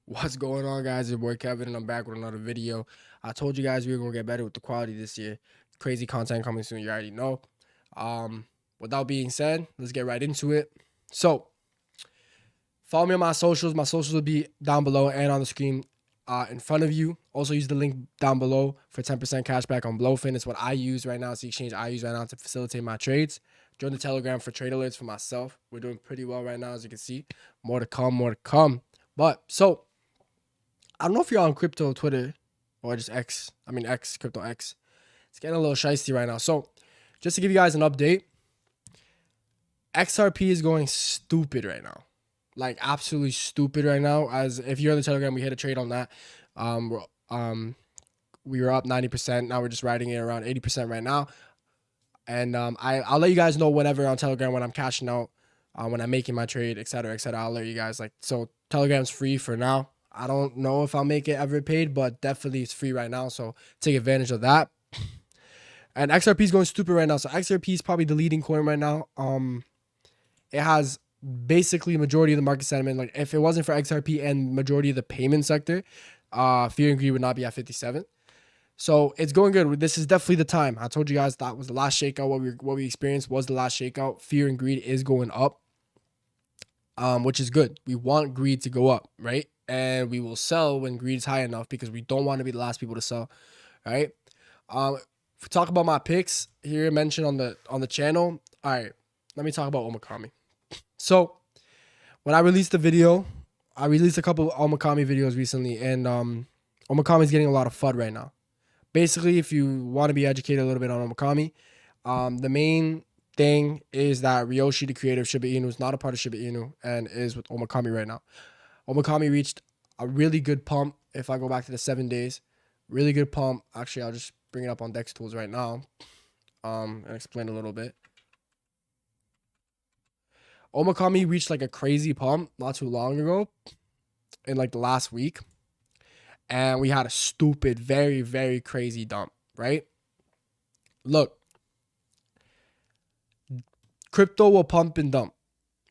What's going on, guys? Your boy Kevin, and I'm back with another video. I told you guys we were gonna get better with the quality this year. Crazy content coming soon, you already know. Without being said, let's get right into it. So, follow me on my socials. My socials will be down below and on the screen in front of you. Also, use the link down below for 10% cash back on Blowfin. It's what I use right now. It's the exchange I use right now to facilitate my trades. Join the Telegram for trade alerts for myself. We're doing pretty well right now, as you can see. More to come, more to come. I don't know if you're on crypto Twitter or just X. I mean X, crypto X. It's getting a little shysty right now. So just to give you guys an update, XRP is going stupid right now. Like absolutely stupid right now. As if you're on the Telegram, we hit a trade on that. We were up 90%. Now we're just riding it around 80% right now. And I'll let you guys know whenever on Telegram when I'm cashing out, when I'm making my trade, etc., etc. I'll let you guys so Telegram's free for now. I don't know if I'll make it ever paid, but definitely it's free right now. So take advantage of that. And XRP is going stupid right now. So XRP is probably the leading coin right now. It has basically majority of the market sentiment. Like if it wasn't for XRP and majority of the payment sector, fear and greed would not be at 57. So it's going good. This is definitely the time. I told you guys that was the last shakeout. What we experienced was the last shakeout. Fear and greed is going up, which is good. We want greed to go up, right? And we will sell when greed is high enough because we don't want to be the last people to sell, right? If we talk about my picks here mentioned on the channel, all right, let me talk about Okami. So when I released the video, I released a couple of Okami videos recently, and Okami is getting a lot of FUD right now. Basically, if you want to be educated a little bit on Okami, the main thing is that Ryoshi, the creator of Shiba Inu, is not a part of Shiba Inu and is with Okami right now. Okami reached a really good pump. If I go back to the 7 days, really good pump. Actually, I'll just bring it up on Dex Tools right now and explain a little bit. Okami reached like a crazy pump not too long ago in like the last week. And we had a stupid, very, very crazy dump, right? Look, crypto will pump and dump,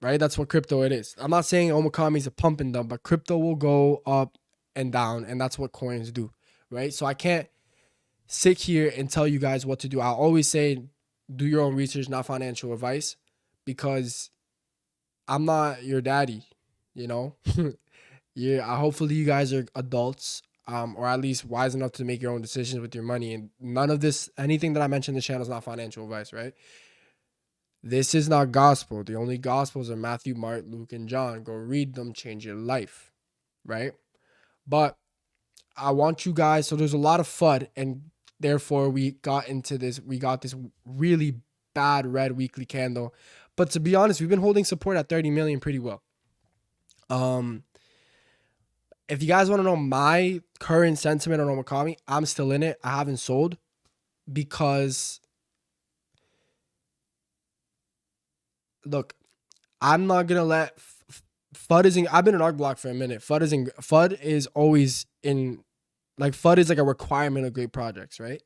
right? That's what crypto it is. I'm not saying Okami is a pump and dump, but crypto will go up and down, and that's what coins do, right? So I can't sit here and tell you guys what to do. I'll always say do your own research, not financial advice, because I'm not your daddy, you know? Yeah, hopefully you guys are adults, or at least wise enough to make your own decisions with your money. And none of this, anything that I mentioned in this channel is not financial advice, right? This is not gospel. The only gospels are Matthew, Mark, Luke, and John. Go read them, change your life, right? But I want you guys, so there's a lot of FUD, and therefore we got this really bad red weekly candle. But to be honest, we've been holding support at 30 million pretty well. If you guys want to know my current sentiment on Okami, I'm still in it. I haven't sold because, look, I'm not gonna let FUD is in. I've been in ARC block for a minute. FUD is always in, like FUD is like a requirement of great projects, right?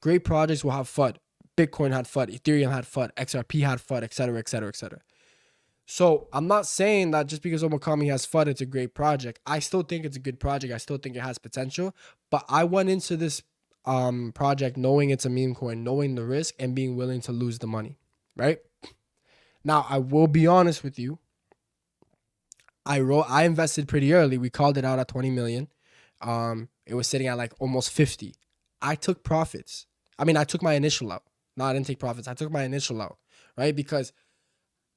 Great projects will have FUD. Bitcoin had FUD. Ethereum had FUD. XRP had FUD, etc., etc., etc. So I'm not saying that just because Okami has FUD, it's a great project. I still think it's a good project. I still think it has potential. But I went into this project knowing it's a meme coin, knowing the risk, and being willing to lose the money, right? Now, I will be honest with you. I invested pretty early. We called it out at 20 million. It was sitting at like almost 50. I took profits. I mean, I took my initial out. No, I didn't take profits. I took my initial out, right? Because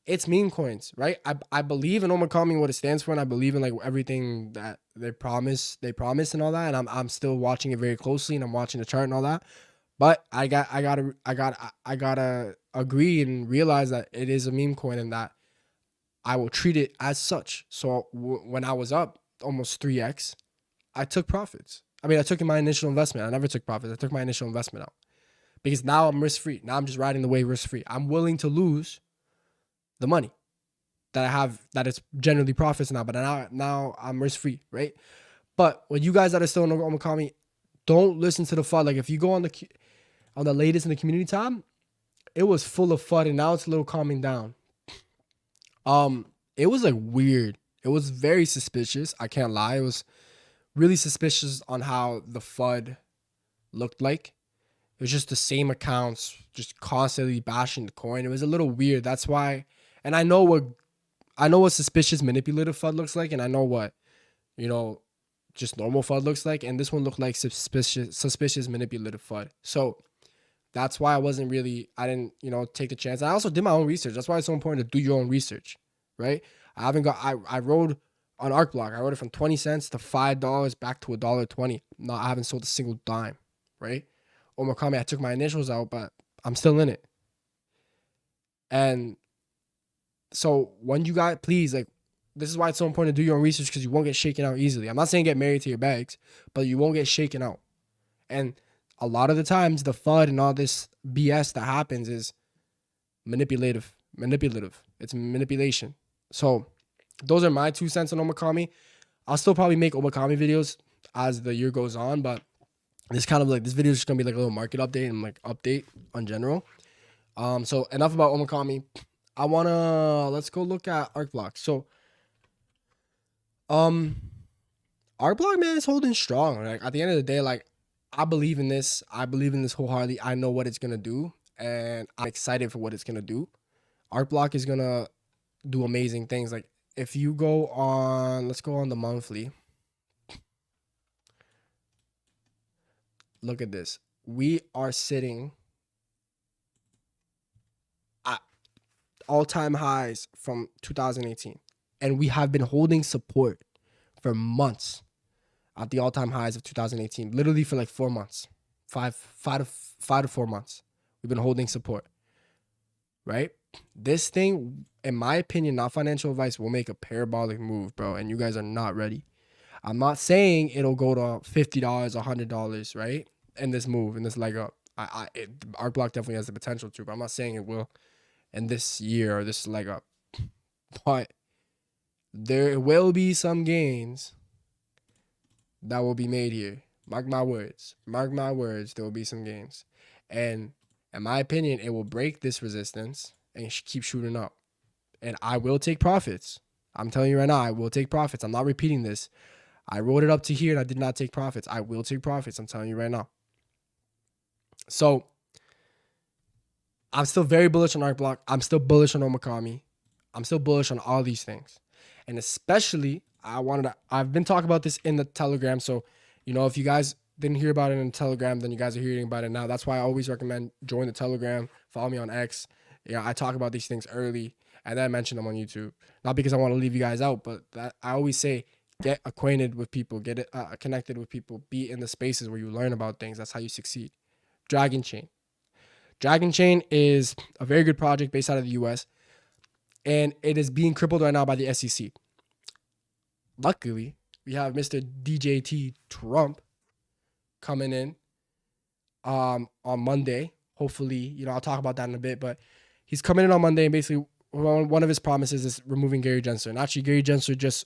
it's meme coins, right? I believe in Okami, what it stands for, and I believe in like everything that they promise and all that. And I'm still watching it very closely, and I'm watching the chart and all that. But I gotta agree and realize that it is a meme coin and that I will treat it as such. So when I was up almost 3x, I took profits. I mean, I took in my initial investment. I never took profits. I took my initial investment out because now I'm risk free. Now I'm just riding the wave risk free. I'm willing to lose the money that I have, that it's generally profits now, but now I'm risk free, right? But when you guys that are still on Okami, don't listen to the FUD. Like if you go on the latest in the community tab, it was full of FUD, and now it's a little calming down. It was like weird. It was very suspicious. I can't lie. It was really suspicious on how the FUD looked like. It was just the same accounts, just constantly bashing the coin. It was a little weird. That's why, and I know what suspicious manipulative FUD looks like, and I know what, you know, just normal FUD looks like, and this one looked like suspicious manipulative FUD. So that's why I didn't, take the chance. I also did my own research. That's why it's so important to do your own research, right? I rode on ArcBlock. I rode it from 20 cents to $5 back to $1.20. No, I haven't sold a single dime, right? Okami, I took my initials out, but I'm still in it. And so when you got, please, like, this is why it's so important to do your own research, because you won't get shaken out easily. I'm not saying get married to your bags, but you won't get shaken out. And a lot of the times, the FUD and all this BS that happens is manipulative. It's manipulation. So those are my 2 cents on Okami. I'll still probably make Okami videos as the year goes on, but this video is just gonna be like a little market update and like update on general. So enough about Okami. Let's go look at ArcBlock. So ArcBlock, man, is holding strong. Like, at the end of the day, like, I believe in this. I believe in this wholeheartedly. I know what it's gonna do, and I'm excited for what it's gonna do. ArcBlock is gonna do amazing things. Like, if you go on, let's go on the monthly. Look at this. We are sitting at all-time highs from 2018, and we have been holding support for months at the all-time highs of 2018, literally for like 4 months, five to 4 months. We've been holding support, right? This thing, in my opinion, not financial advice, will make a parabolic move, bro, and you guys are not ready. I'm not saying it'll go to $50, $100, right? In this move, in this leg up. ArcBlock definitely has the potential to, but I'm not saying it will in this year or this leg up. But there will be some gains that will be made here. Mark my words. Mark my words. There will be some gains. And in my opinion, it will break this resistance and keep shooting up. And I will take profits. I'm telling you right now, I will take profits. I'm not repeating this. I wrote it up to here and I did not take profits. I will take profits. I'm telling you right now. So I'm still very bullish on ArcBlock. I'm still bullish on Okami. I'm still bullish on all these things. And especially, I've been talking about this in the Telegram. So, if you guys didn't hear about it in the Telegram, then you guys are hearing about it now. That's why I always recommend join the Telegram. Follow me on X. I talk about these things early and then I mention them on YouTube. Not because I want to leave you guys out, but I always say, get acquainted with people, get connected with people, be in the spaces where you learn about things. That's how you succeed. Dragonchain. Dragonchain is a very good project based out of the US, and it is being crippled right now by the SEC. Luckily, we have Mr. DJT Trump coming in on Monday. Hopefully, I'll talk about that in a bit, but he's coming in on Monday, and basically one of his promises is removing Gary Gensler. And actually, Gary Gensler just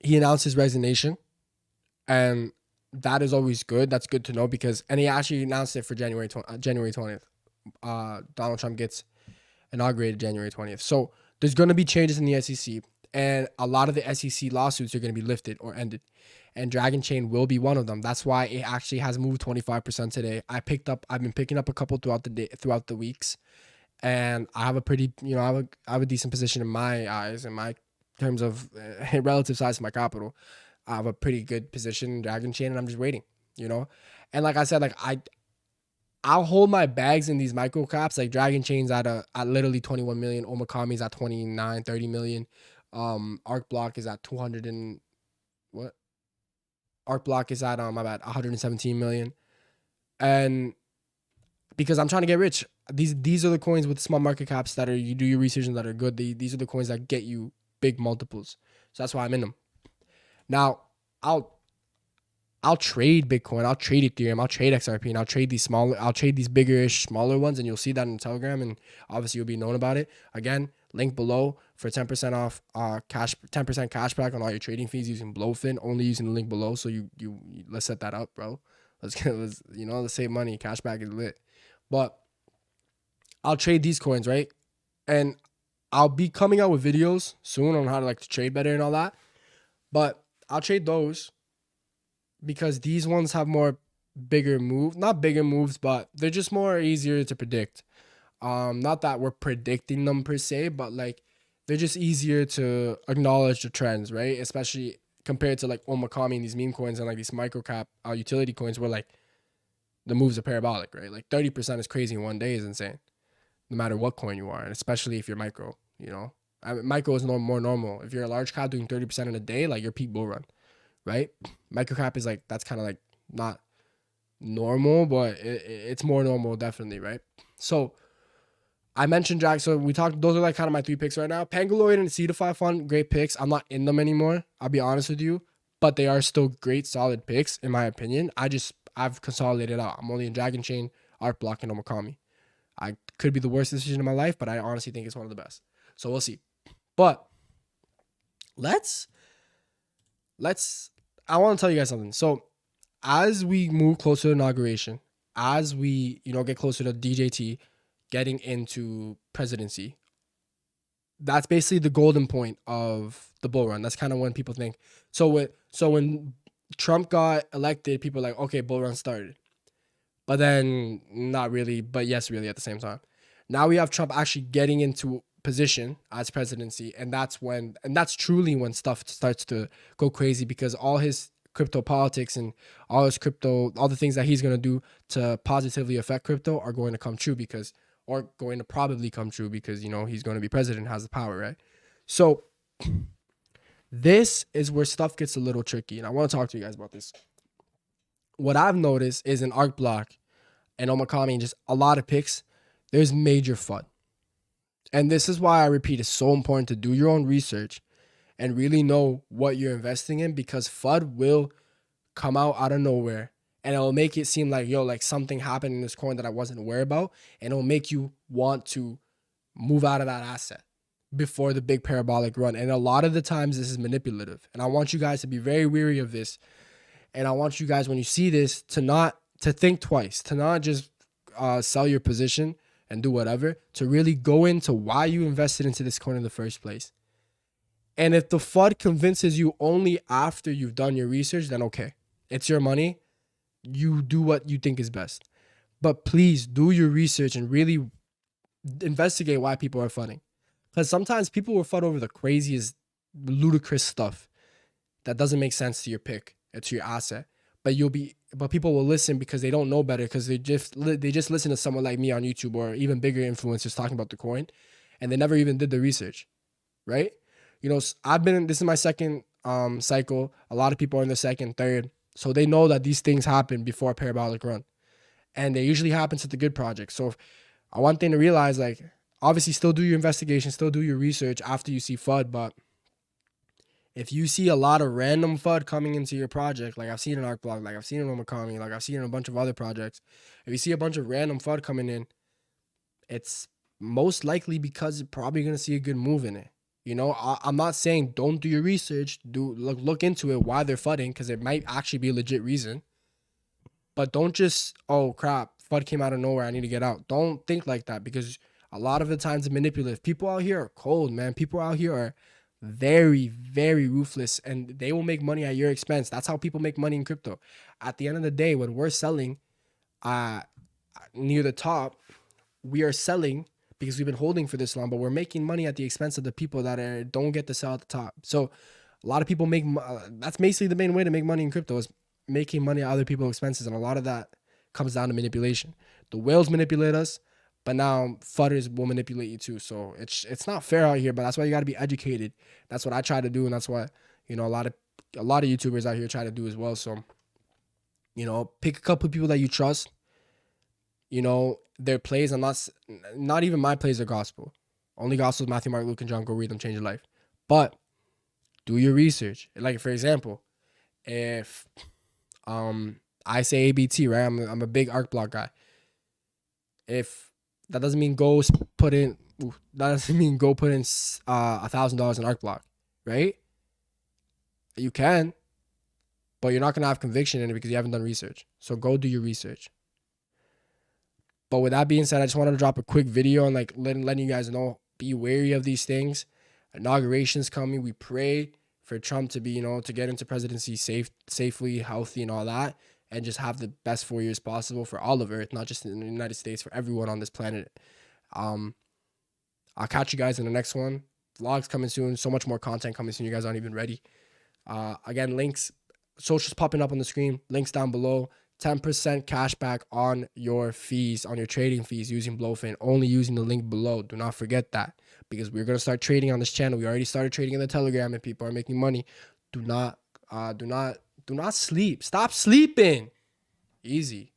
he announced his resignation, and that is always good. That's good to know and he actually announced it for January 20th. Donald Trump gets inaugurated January 20th. So there's going to be changes in the SEC, and a lot of the SEC lawsuits are going to be lifted or ended, and Dragonchain will be one of them. That's why it actually has moved 25% today. I've been picking up a couple throughout the weeks, and I have a pretty, I have a decent position in my eyes, in my terms of relative size to my capital. I have a pretty good position in Dragonchain, and I'm just waiting, And like I said, like I'll hold my bags in these micro caps. Like Dragonchain's at literally 21 million. Okami's at 29, 30 million. ArcBlock is at 200 and what? ArcBlock is at 117 million. And because I'm trying to get rich, these are the coins with small market caps that you do your research and that are good. These are the coins that get you big multiples. So that's why I'm in them. Now, I'll trade Bitcoin, I'll trade Ethereum, I'll trade XRP, and I'll trade these bigger-ish, smaller ones, and you'll see that in Telegram, and obviously you'll be known about it. Again, link below for 10% off 10% cash back on all your trading fees using Blowfin, only using the link below. So you let's set that up, bro. Let's save money. Cashback is lit. But I'll trade these coins, right? And I'll be coming out with videos soon on how to like to trade better and all that. But I'll trade those because these ones have more bigger move, not bigger moves, but they're just more easier to predict. Not that we're predicting them per se, but like they're just easier to acknowledge the trends, right? Especially compared to like Okami and these meme coins and like these micro cap utility coins where like the moves are parabolic, right? Like 30% is crazy in one day is insane, no matter what coin you are, and especially if you're micro, you know. Micro is more normal. If you're a large cap doing 30% in a day, like your peak bull run, right? Micro cap is like, that's kind of like not normal, but it's more normal, definitely, right? So I mentioned Jack. So we talked, those are like kind of my 3 picks right now. Pangaloid and Cedarify Fund, great picks. I'm not in them anymore, I'll be honest with you, but they are still great, solid picks, in my opinion. I've consolidated out. I'm only in Dragonchain, Art Block, and Okami. I could be the worst decision of my life, but I honestly think it's one of the best. So we'll see. But let's I want to tell you guys something. So as we move closer to inauguration, as we, get closer to DJT getting into presidency, that's basically the golden point of the bull run. That's kind of when people think. So when Trump got elected, people were like, okay, bull run started. But then not really, but yes, really at the same time. Now we have Trump actually getting into position as presidency, and that's truly when stuff starts to go crazy, because all his crypto politics and all the things that he's going to do to positively affect crypto are going to come true, or going to probably come true because, he's going to be president, has the power, right? So this is where stuff gets a little tricky, and I want to talk to you guys about this. What I've noticed is in Arc Block and Okami and just a lot of picks, there's major FUD. And this is why I repeat, it's so important to do your own research and really know what you're investing in, because FUD will come out of nowhere and it'll make it seem like, like something happened in this coin that I wasn't aware about. And it'll make you want to move out of that asset before the big parabolic run. And a lot of the times this is manipulative. And I want you guys to be very wary of this. And I want you guys, when you see this, to think twice, to not just sell your position and do whatever, to really go into why you invested into this coin in the first place. And if the FUD convinces you only after you've done your research, then okay, it's your money. You do what you think is best. But please do your research and really investigate why people are FUDing. Because sometimes people will FUD over the craziest, ludicrous stuff that doesn't make sense to your pick, to your asset. But people will listen because they don't know better, because they just listen to someone like me on YouTube or even bigger influencers talking about the coin, and they never even did the research, right? This is my second cycle. A lot of people are in the second, third, so they know that these things happen before a parabolic run, and they usually happen to the good projects. So one thing to realize, like, obviously still do your investigation, still do your research after you see FUD, but if you see a lot of random FUD coming into your project, like I've seen in ArcBlock, like I've seen in Okami, like I've seen in a bunch of other projects, if you see a bunch of random FUD coming in, it's most likely because you're probably going to see a good move in it. I'm not saying don't do your research, look into it, why they're FUDing, because it might actually be a legit reason. But don't just, oh crap, FUD came out of nowhere, I need to get out. Don't think like that, because a lot of the times it's manipulative. People out here are cold, man. People out here are very, very ruthless, and they will make money at your expense. That's how people make money in crypto. At the end of the day, when we're selling near the top, we are selling because we've been holding for this long, but we're making money at the expense of the people that don't get to sell at the top. So a lot of people that's basically the main way to make money in crypto, is making money at other people's expenses, and a lot of that comes down to manipulation. The whales manipulate us, but now FUDders will manipulate you too. So it's not fair out here, but that's why you got to be educated. That's what I try to do, and that's what a lot of YouTubers out here try to do as well. So pick a couple of people that you trust. Their plays, and not even my plays are gospel. Only gospel is Matthew, Mark, Luke, and John. Go read them, change your life. But do your research. Like, for example, if I say ABT, right? I'm a big arc block guy. If that doesn't mean go put in $1,000 in arc block, right? You can, but you're not gonna have conviction in it because you haven't done research. So go do your research. But with that being said, I just wanted to drop a quick video and like letting you guys know, be wary of these things. Inauguration's coming. We pray for Trump to be, you know, to get into presidency safely, healthy, and all that, and just have the best 4 years possible for all of Earth, not just in the United States, for everyone on this planet. I'll catch you guys in the next one. Vlogs coming soon. So much more content coming soon. You guys aren't even ready. Again, links, socials popping up on the screen. Links down below. 10% cash back on your fees, on your trading fees using Blowfin. Only using the link below. Do not forget that, because we're gonna start trading on this channel. We already started trading in the Telegram, and people are making money. Do not sleep. Stop sleeping. Easy.